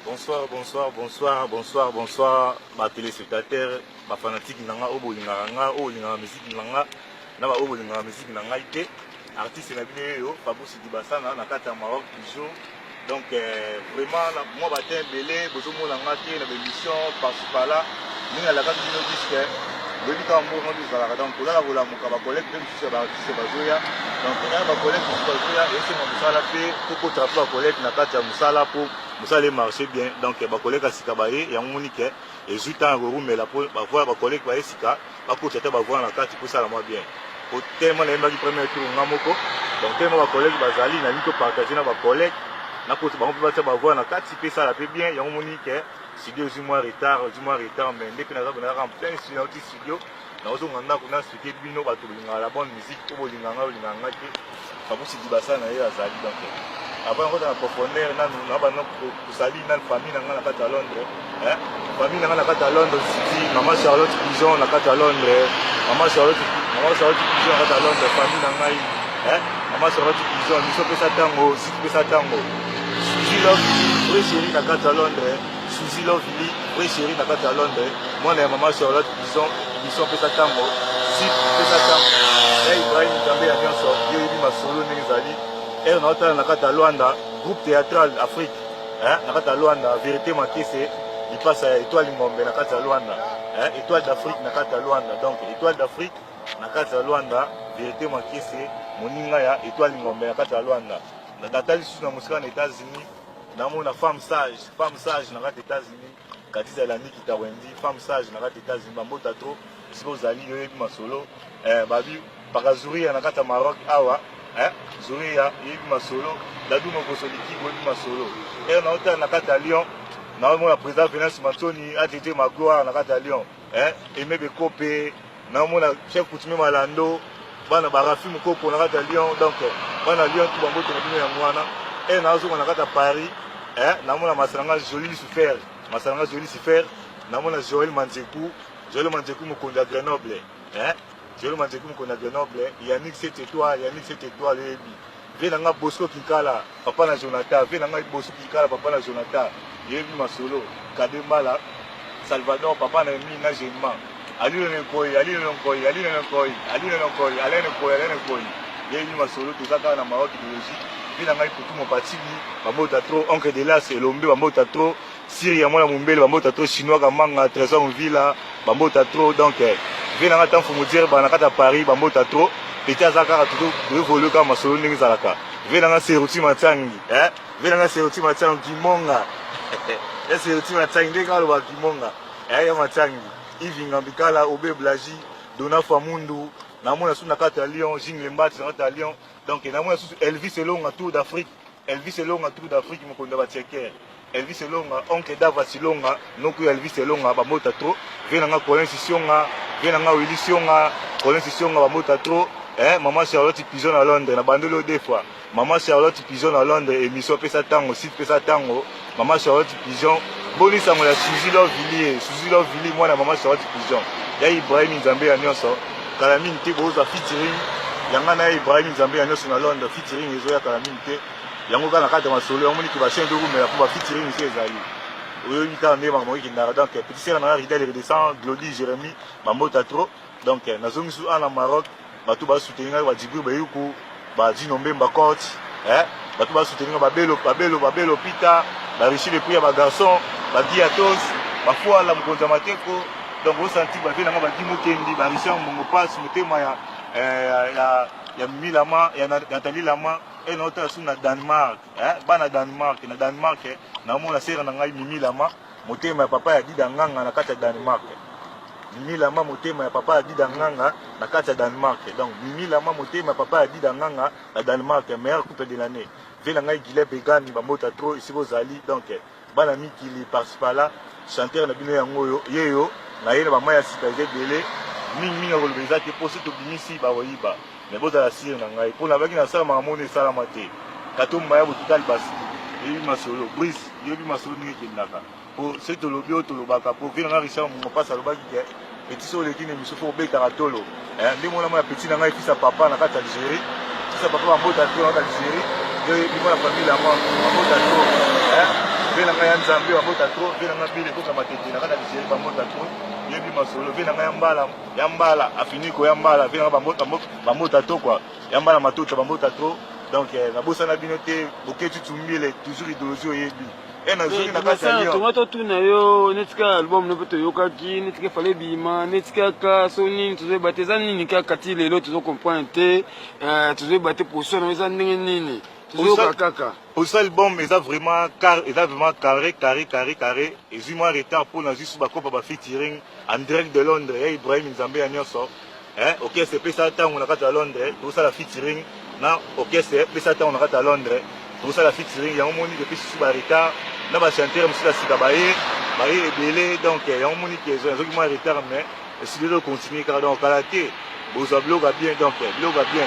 Bonsoir, bonsoir, bonsoir, bonsoir, bonsoir, ma téléspectateurs, ma fanatique nanga obo linganga, o linganga musique nanga, na ba obo linganga musique nanga ite, artiste na bino yo, Babou Sidi Bassana na kata Maroc toujours. Donc vraiment moi batin belé, bozo mo nanga te na émission par-ci par-là, ninga la kata bino disque. Le but en mouvement du Zara, donc là, vous la mouka, collègue, même si c'est Bazoya, donc là, ma collègue, c'est Bazoya, et c'est mon Moussala P, pour que tu aies collègue, n'a pas de Moussala pour Moussala marcher bien, donc ma collègue a Sikabaye, et en monique, et juste un roux, mais la pour voir ma collègue va Sika, pas pour te voir la carte, pour ça la moi bien. Pour tellement les mecs qui prennent tour, Namoko, donc tellement ma collègue Bazali, n'a mis que partager ma collègue, n'a pas de voir la carte, si peut ça la fait bien, et en monique, si Dieu du moins retard, mais dès que nous avons en plein studio, nous avons expliqué la bonne musique, pour les Babou Sidi Bassana et Azali. Avant de la profondeur, nous avons salué notre famille dans la carte à Londres. Famille dans la carte à Londres, Maman Charlotte Pigeon, la carte à Londres. Maman Charlotte Pigeon, la carte à Londres, famille dans la Maman Charlotte Pigeon, nous sommes pas tango, si tu peux tango. Suzy Love, vrai chéri, la carte à Londres. Suzy Love, vrai chéri, la carte à Londres. Moi, et Maman Charlotte Pigeon, ils sont pas tango. Si tu peux tango. Et Ibrahim També a bien sorti, il y a eu solo Nizali. Et on a entendu la carte à Luanda, groupe théâtral Afrique. La carte à Luanda, vérité Makese, il passe à Étoile Ngombe, la carte à Luanda. Étoile d'Afrique, la carte à Luanda. Donc, Étoile d'Afrique, la carte à Luanda, vérité Makese, Moningaya, Étoile Ngombe, la carte à Luanda. La Nathalie Sous, aux États-Unis, dans mon femme sage, dans les États-Unis, Katiza Lani Kitawendi, femme sage, dans les États-Unis, Bambota trop, si vous allez, il y a eu ma solo, Babi, Parazouri, dans le Maroc, Awa. Zoria, il ma solo, la Douma Kosoliki, il ma solo. Et on a entendu la carte à Lyon, on a le président Venance Mantoni, ATT Magloire, la carte à Lyon, et même Copé, on a le chef Koutime Malando, on a Barafi Mokoko, la carte à Lyon, donc on a Lyon, tout le monde est et on a la carte à Paris, on a le Massalanga Jolie Souffert, Massalanga Jolie Souffert, on a le Joël Manzekou, Mokonde à Grenoble. Je le manque comme on a Grenoble, Yannick 7 étoiles, Venanga Bosco Kikala, papa na Jonathan, Venanga Bosco Kikala, papa na Jonathan, Yebi Masolo, Kadembala, Salvador, papa na Mina Gemma, Ali Lenkoi, Ali Lenkoi, Ali Lenkoi, Ali Lenkoi, Alain Lenkoi, Alain Lenkoi, Yebi Masolo, tout ça dans la Maroc idéologique, Venanga pour mon parti, Bamota trop, Oncle de Las, Lombe, Bamota trop, Syria, Mona Mumbele, Bamota trop, Chinois, Gamanga, Trésor Villa, Bamota trop, donc. Venanga tant faut me dire banakata Paris bambota trop petit azaka tout de voler comme solo ningi zalaka venanga seruti matsangi venanga seruti matsangi kimonga seruti matsangi ndeka lo kimonga ya matsangi ivinga bikala obe blaji dona famundu namona suna kata Lyon jingle mbati na kata Lyon donc namona Elvis Elonga Tour d'Afrique Elvis Elonga Tour d'Afrique mokonda ba checker Elvis Elonga oncle Dava Silonga noku Elvis Elonga bambota trop venanga coïncidence Venanga Willy Sionga, Colin Sionga, Bamota trop, Maman Charlotte Pigeon à Londres, na bandolo deux fois. Maman Charlotte Pigeon à Londres, émission Pesa Tango, site Pesa Tango, Maman Charlotte Pigeon, Boni Samola, Suzy Love Villiers, moi la Maman Charlotte Pigeon. Ya Ibrahim Nzambe à Nyonso, Kalamine Te Boza featuring, Yangana Ibrahim Nzambe à Nyonso à Londres, featuring Ezoya Kalamine Te, Yangoka na kata masolo, Yangoni qui va changer de roue, mais la pour featuring ici Ezaï. Oui, donc petit sœur na Ridel redescend Glody Jérémy Mamota trop donc nazongi sou en Maroc bato ba soutenir ba Djibril Bayuku ba Dinombe Mbakoti bato ba soutenir ba Belo Pita ba Richi le prix ba garçon ba Diatos ba foi la mkonza mateko donc vous senti ba vena ba Dimo Kendi ba Richard Mongo passe motema ya Milama ya Nathalie Lama et notre sous na Danemark bana Danemark na Danemark na mona sera na ngai Mimi Lama motema ya papa ya Dida Nganga na kati ya Danemark Mimi Lama motema ya papa ya Dida Nganga na kati ya Danemark donc Mimi Lama motema ya papa ya Dida Nganga na Danemark meilleur couple de l'année vela ngai Guillet Begani bamota trop ici bozali donc bana mikili par là chanteur na bino yango yo yeyo na yena ba maya sikaze belé mingi ngolobeza te poso to binisi ba woyiba mais bozala sire na ngai pour la baki na sala mamone sala mate katomba ya botutal basi yebi masolo brise yebi masolo ni kendaka pour ce to lobio to lobaka pour venir Richard mon passe lobaki ke petit so le kine miso pour beta ratolo ndi mona ma petit na ngai fisa papa na kata Algérie fisa papa mbota to na Algérie bima la famille la moi bamota trop ve na ngai ya nzambe bamota trop ve na ngai bile koka matete na kata Algérie bamota trop yebi masolo ve na ngai ya mbala afiniko ya mbala ve na ngai bamota trop quoi ya mbala matota bamota trop donc nabosana bino te boketu tumbile toujours idéologie oyebi tomato tuna yo netika album no peto yokaki netika fale bima netika ka so nini tozoyeba te eza nini kaka ti lelo tozocomprendre te tozoyeba te position na eza ndenge nini tozoyoka kaka oso album eza vraiment carré ezwi mwa retard mpona zwi su bakopa bafeaturing en direct de Londres ya Ibrahim Nzambe ya nyonso orchestre epesa ntango na kati ya Londres tozosala featuring na orchestre epesa ntango na kati ya Londres tozosala featuring yango moni epesi su baretard na bachanteur mosusu ya sika baye ebele donc yango moni ke ezoki mwa retard mais esili ezocontinue kaka donc kala te bozwa biloka bien donc biloka bien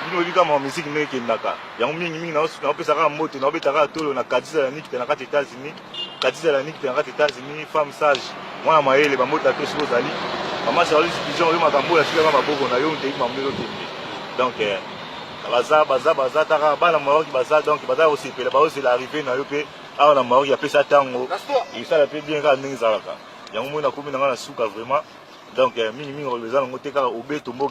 bino oyebi kama musique ndenge ekendaka yango mingimingi naopesaka moto naobetaka tolo na kadisa ya nikite na kati États-Unis femme sage mwana mayele bamota te soki ozali mama charlotte pigeon oyo makambo oyo asikaka maboko na yo nteiki mambo ezokende donc baza taka bana maroki baza donc baza kosepela baozela arrivé na yo mpe awa na maroki apesa ntango esala mpe bien kaka ndenge ezalaka yango moi nakomi na ngai na suka vraiment donc mingimingi eza nango te kaka obe tombo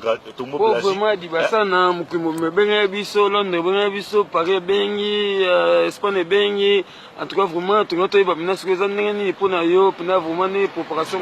vraiment dibasana mokimo mebengi biso Londres ebengi biso Paris ebengi Espagne ebengi en tout cas vraiment tongo toyeba mina soki eza ndenge nini mpo na yo mpena vraiment ne préparation